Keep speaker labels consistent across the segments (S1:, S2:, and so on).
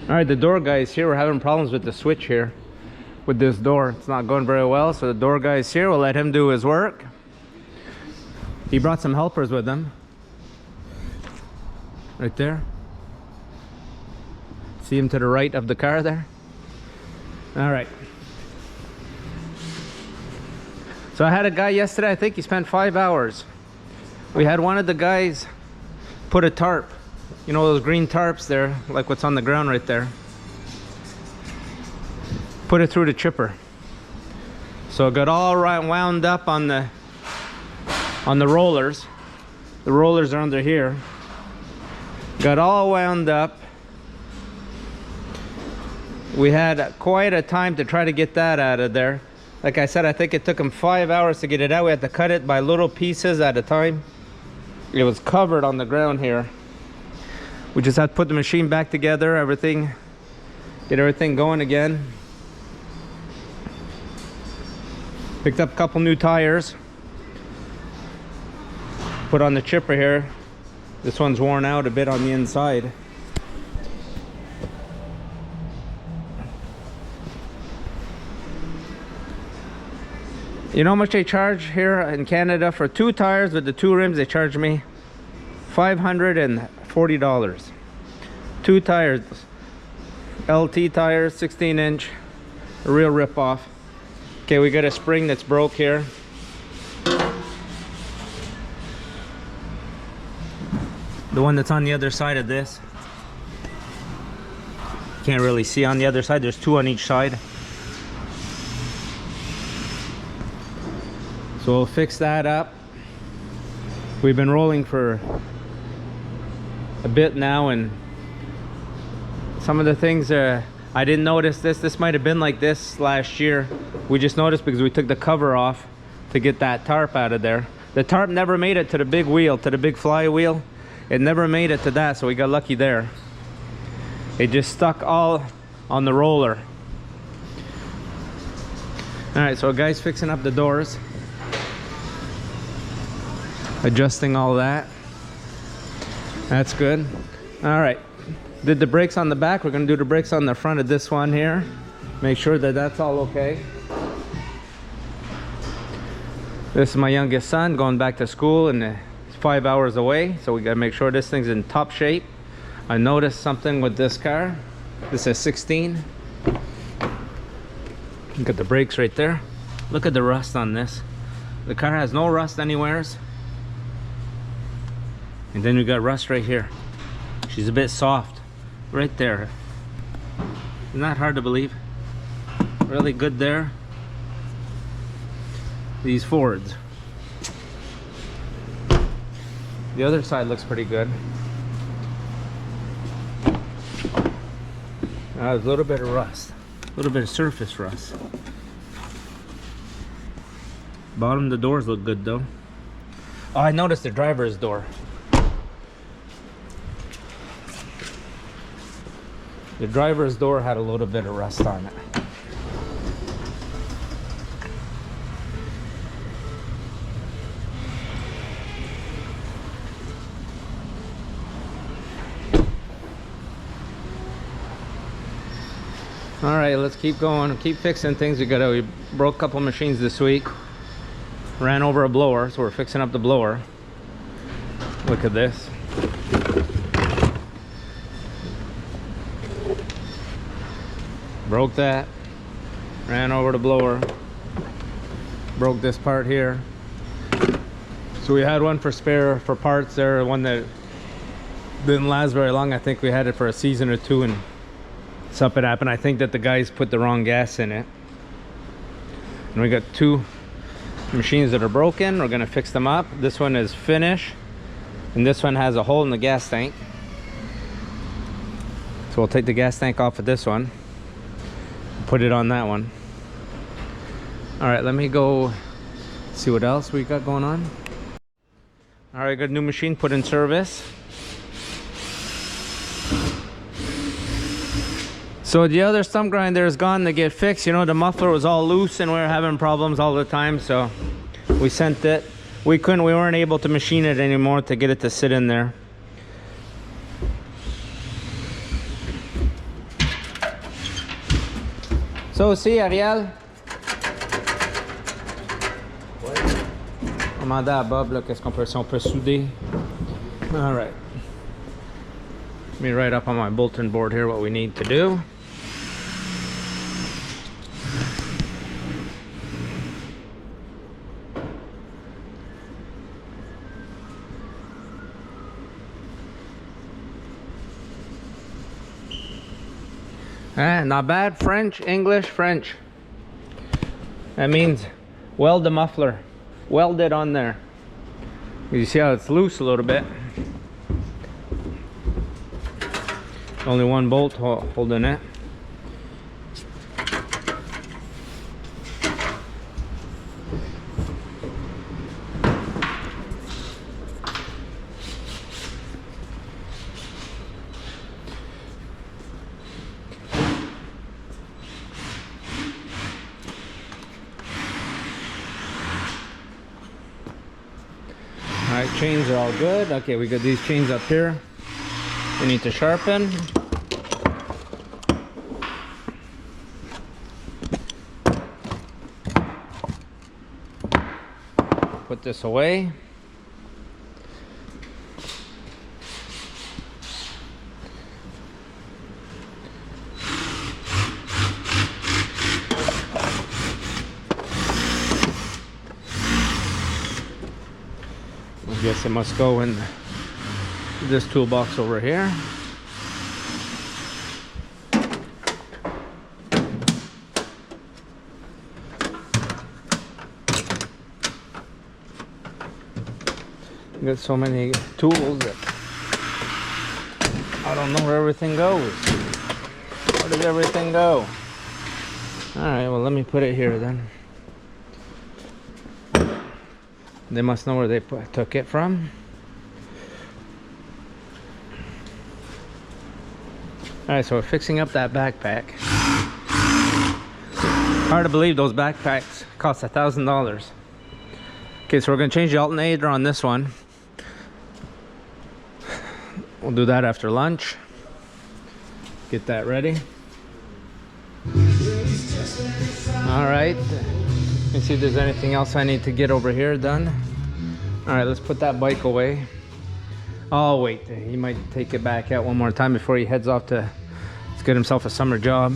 S1: All right, the door guys here. We're having problems with the switch here with this door. It's not going very well, so the door guy's here. We'll let him do his work. He brought some helpers with him. Right there. See him to the right of the car there? All right. So I had a guy yesterday, I think he spent 5 hours. We had one of the guys put a tarp, you know those green tarps there, like what's on the ground right there. Put it through the chipper. So it got all right wound up on the rollers. The rollers are under here. Got all wound up. We had quite a time to try to get that out of there. Like I said, I think it took him 5 hours to get it out. We had to cut it by little pieces at a time. It was covered on the ground here. We just had to put the machine back together, everything, get everything going again. Picked up a couple new tires. Put on the chipper here. This one's worn out a bit on the inside. You know how much they charge here in Canada for 2 tires with the 2 rims? They charge me $540. 2 tires, LT tires, 16-inch, a real rip-off. Okay, we got a spring that's broke here. The one that's on the other side of this. Can't really see on the other side. There's 2 on each side. So we'll fix that up. We've been rolling for a bit now, and some of the things I didn't notice this might have been like this last year. We just noticed because we took the cover off to get that tarp out of there. The tarp never made it to the big wheel, to the big flywheel. It never made it to that, so we got lucky there. It just stuck all on the roller. All right, so a guy's fixing up the doors, adjusting all that. That's good. All right, did the brakes on the back. We're gonna do the brakes on the front of this one here. Make sure that that's all okay. This is my youngest son going back to school, and it's 5 hours away, so we gotta make sure this thing's in top shape. I noticed something with this car. This is 16. Look at the brakes right there. Look at the rust on this. The car has no rust anywheres. And then we got rust right here. She's a bit soft right there. Not hard to believe. Really good there. These Fords. The other side looks pretty good. There's a little bit of rust, a little bit of surface rust. Bottom of the doors look good though. Oh, I noticed the driver's door. The driver's door had a little bit of rust on it. All right, let's keep going, keep fixing things. We broke a couple machines this week. Ran over a blower, so we're fixing up the blower. Look at this. Broke that. Ran over the blower. Broke this part here. So we had one for spare for parts there, one that didn't last very long. I think we had it for a season or 2, and something happened. I think that the guys put the wrong gas in it. And we got 2 machines that are broken. We're gonna fix them up. This one is finished, and this one has a hole in the gas tank. So we'll take the gas tank off of this one, put it on that one. All right, let me go see what else we got going on. All right, got a new machine put in service. So the other stump grinder is gone to get fixed. You know, the muffler was all loose and we were having problems all the time, so we sent it. We weren't able to machine it anymore to get it to sit in there. Ça aussi, Ariel. On demandait à Bob là, qu'est-ce qu'on peut, si on peut souder. All right. Let me write up on my bulletin board here what we need to do. Not bad. French, English, French. That means weld the muffler. Weld it on there. You see how it's loose a little bit. Only one bolt holding it. Alright, chains are all good. Okay, we got these chains up here. We need to sharpen. Put this away. I guess it must go in this toolbox over here. Got so many tools that I don't know where everything goes. Where does everything go? Alright, well let me put it here then. They must know where they took it from. Alright, so we're fixing up that backpack. Hard to believe those backpacks cost $1,000. Okay, so we're going to change the alternator on this one. We'll do that after lunch. Get that ready. Alright. Let me see if there's anything else I need to get over here done. Alright, let's put that bike away. Oh wait, he might take it back out one more time before he heads off to get himself a summer job.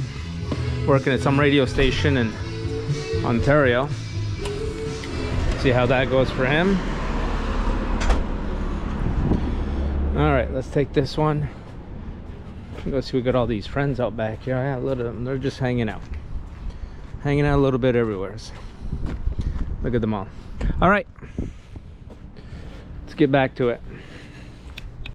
S1: Working at some radio station in Ontario. See how that goes for him. Alright, let's take this one. Let's see, we got all these friends out back here. Yeah, a lot of them, they're just hanging out. Hanging out a little bit everywhere. Look at them all. Alright. Let's get back to it.